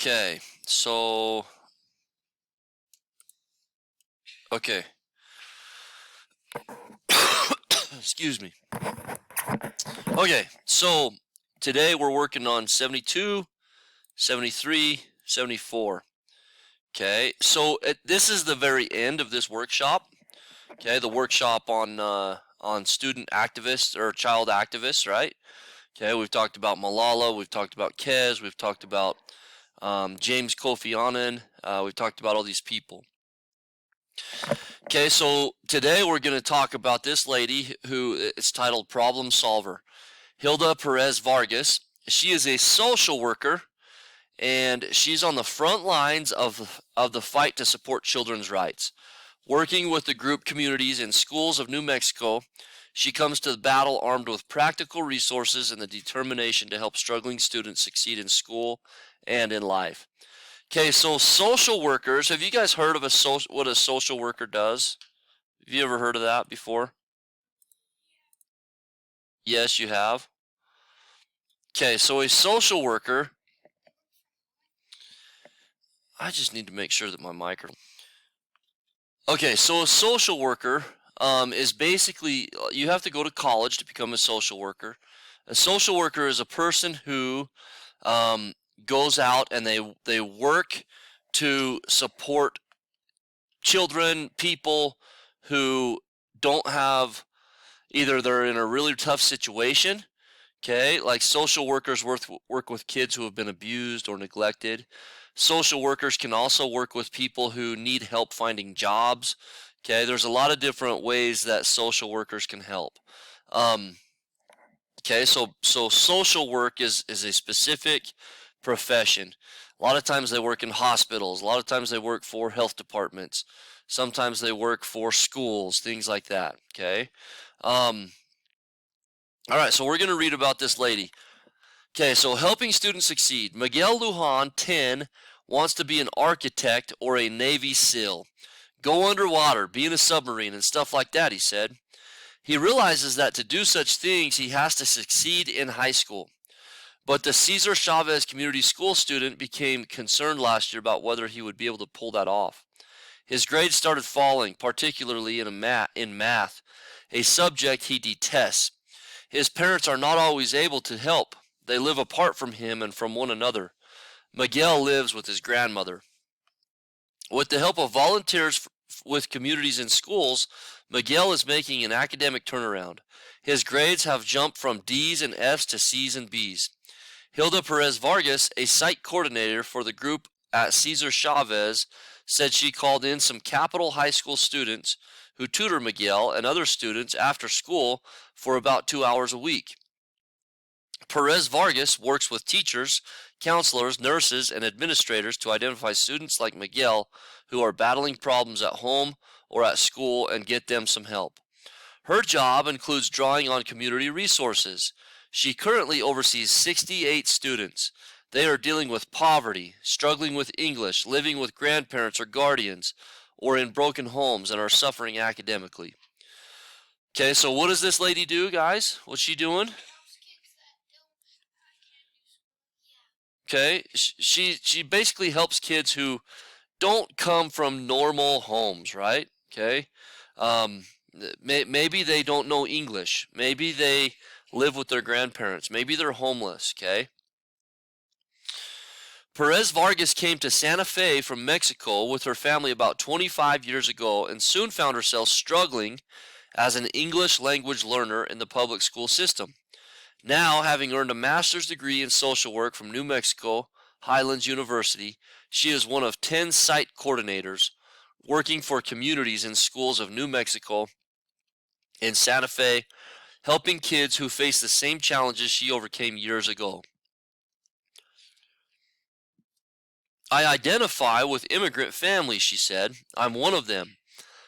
Okay, so, okay. Excuse me. Okay, so today we're working on 72, 73, 74. Okay, so this is the very end of this workshop. Okay, the workshop on student activists or child activists, right? Okay, we've talked about Malala, we've talked about Kez, we've talked about James Kofi Annan, we've talked about all these people. Okay, so today we're going to talk about this lady who is titled Problem Solver, Hilda Perez Vargas. She is a social worker, and she's on the front lines of the fight to support children's rights. Working with the group communities in schools of New Mexico, she comes to the battle armed with practical resources and the determination to help struggling students succeed in school and in life. Okay, so social workers, have you guys heard of what a social worker does? Have you ever heard of that before? Yes, you have. Okay, so a social worker, I just need to make sure that my microphone. Okay, so a social worker is basically, you have to go to college to become a social worker. A social worker is a person who um, goes out and they work to support children, people who don't have, either they're in a really tough situation. Okay, like social workers work with kids who have been abused or neglected. Social workers can also work with people who need help finding jobs. Okay, there's a lot of different ways that social workers can help. Um, okay, so social work is a specific profession. A lot of times they work in hospitals. A lot of times they work for health departments. Sometimes they work for schools, things like that. Okay. Um, all right, so we're going to read about this lady. Okay, so helping students succeed. Miguel Lujan, 10, wants to be an architect or a Navy SEAL. Go underwater, be in a submarine, and stuff like that, he said. He realizes that to do such things, he has to succeed in high school. But the Cesar Chavez Community School student became concerned last year about whether he would be able to pull that off. His grades started falling, particularly in math, a subject he detests. His parents are not always able to help. They live apart from him and from one another. Miguel lives with his grandmother. With the help of volunteers with communities and schools, Miguel is making an academic turnaround. His grades have jumped from D's and F's to C's and B's. Hilda Perez Vargas, a site coordinator for the group at Cesar Chavez, said she called in some Capital High School students who tutor Miguel and other students after school for about 2 hours a week. Perez Vargas works with teachers, counselors, nurses, and administrators to identify students like Miguel who are battling problems at home or at school and get them some help. Her job includes drawing on community resources. She currently oversees 68 students. They are dealing with poverty, struggling with English, living with grandparents or guardians, or in broken homes and are suffering academically. Okay, so what does this lady do, guys? What's she doing? Okay, she basically helps kids who don't come from normal homes, right? Okay, um, maybe they don't know English. Maybe they live with their grandparents. Maybe they're homeless. Okay. Perez Vargas came to Santa Fe from Mexico with her family about 25 years ago and soon found herself struggling as an English language learner in the public school system. Now, having earned a master's degree in social work from New Mexico Highlands University, she is one of 10 site coordinators working for communities in schools of New Mexico and Santa Fe, helping kids who face the same challenges she overcame years ago. I identify with immigrant families, she said. I'm one of them.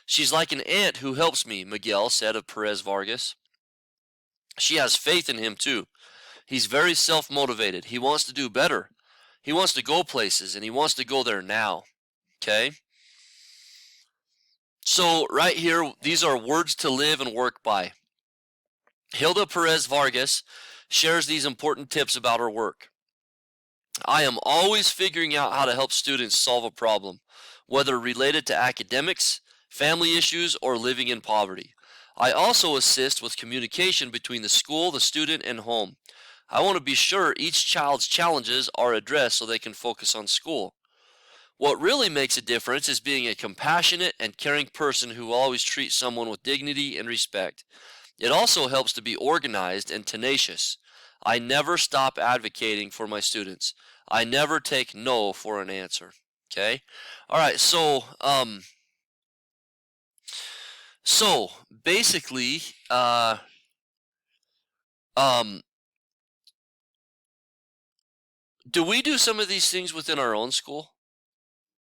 She's like an aunt who helps me, Miguel said of Perez Vargas. She has faith in him, too. He's very self-motivated. He wants to do better. He wants to go places, and he wants to go there now. Okay? So right here, these are words to live and work by. Hilda Perez Vargas shares these important tips about her work. I am always figuring out how to help students solve a problem, whether related to academics, family issues, or living in poverty. I also assist with communication between the school, the student, and home. I want to be sure each child's challenges are addressed so they can focus on school. What really makes a difference is being a compassionate and caring person who always treats someone with dignity and respect. It also helps to be organized and tenacious. I never stop advocating for my students. I never take no for an answer. Okay? All right, so basically um do we do some of these things within our own school?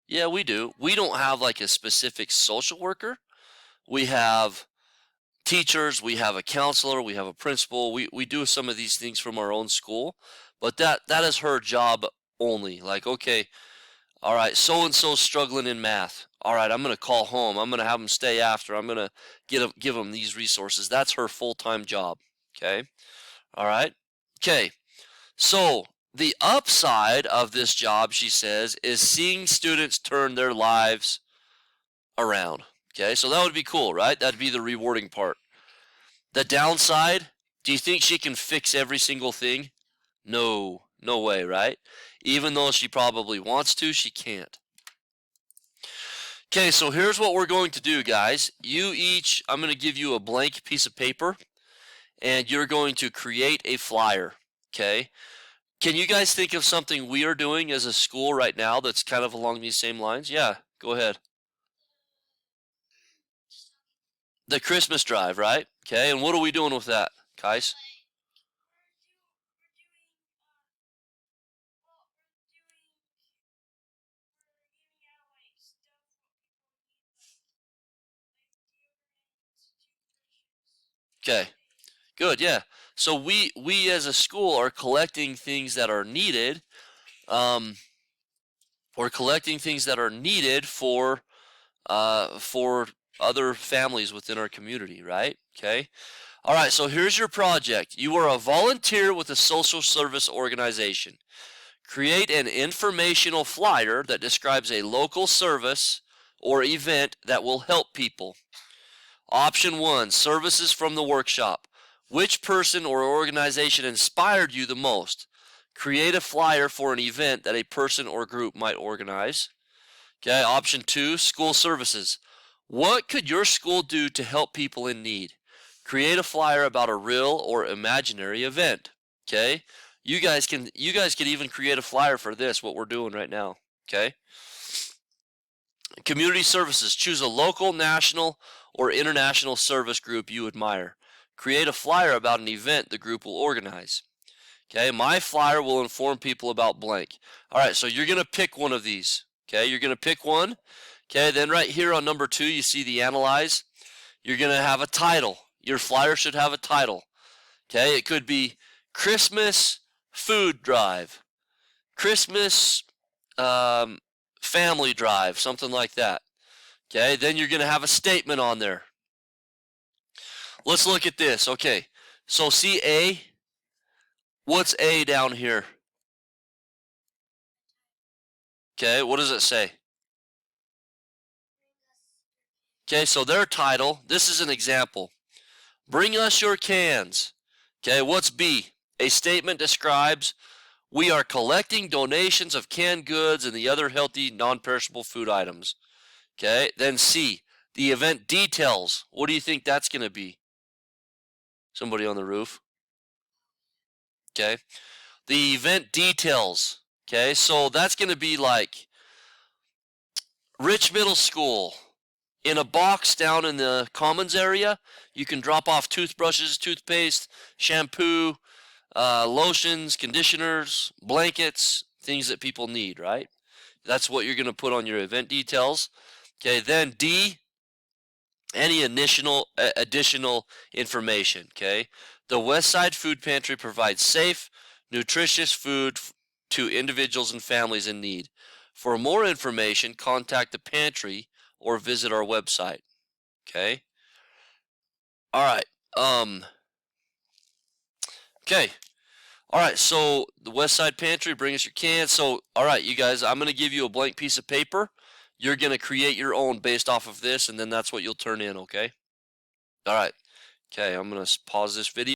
Yeah, we do. We don't have like a specific social worker. We have teachers, we have a counselor, we have a principal. We do some of these things from our own school, but that is her job only. Like, okay, all right, so and so struggling in math. All right, I'm going to call home. I'm going to have them stay after. I'm going to give them these resources. That's her full-time job. Okay? All right? Okay. So, the upside of this job, she says, is seeing students turn their lives around. Okay? So that would be cool, right? That'd be the rewarding part. The downside, do you think she can fix every single thing? No, no way, right? Even though she probably wants to, she can't. Okay, so here's what we're going to do, guys. I'm going to give you a blank piece of paper, and you're going to create a flyer. Okay? Can you guys think of something we are doing as a school right now that's kind of along these same lines? Yeah, go ahead. The Christmas drive, right? Okay, and what are we doing with that, guys? Okay, good, yeah. So we as a school are collecting things that are needed. Um, we're collecting things that are needed for other families within our community, right? Okay. All right. So here's your project. You are a volunteer with a social service organization. Create an informational flyer that describes a local service or event that will help people. Option 1, services from the workshop. Which person or organization inspired you the most? Create a flyer for an event that a person or group might organize. Okay, option 2, school services. What could your school do to help people in need? Create a flyer about a real or imaginary event. Okay? You guys can even create a flyer for this, what we're doing right now. Okay? Community services. Choose a local, national, or international service group you admire. Create a flyer about an event the group will organize. Okay, my flyer will inform people about blank. All right, so you're going to pick one of these. Okay, you're going to pick one. Okay, then right here on number 2, you see the analyze. You're going to have a title. Your flyer should have a title. Okay, it could be Christmas food drive, Christmas family drive, something like that. Okay, then you're going to have a statement on there. Let's look at this. Okay, so see A? What's A down here? Okay, what does it say? Okay, so their title, this is an example. Bring us your cans. Okay, what's B? A statement describes we are collecting donations of canned goods and the other healthy, non-perishable food items. Okay, then C, the event details. What do you think that's going to be? Somebody on the roof. Okay, the event details. Okay, so that's going to be like Rich Middle School. In a box down in the commons area, you can drop off toothbrushes, toothpaste, shampoo, lotions, conditioners, blankets, things that people need, right? That's what you're going to put on your event details. Okay, then D, any additional information, okay? The Westside Food Pantry provides safe, nutritious food to individuals and families in need. For more information, contact the pantry or visit our website. Okay. All right. Okay. All right, so the West Side Pantry, bring us your cans. So, all right, you guys, I'm going to give you a blank piece of paper. You're going to create your own based off of this, and then that's what you'll turn in, okay? All right. Okay, I'm going to pause this video.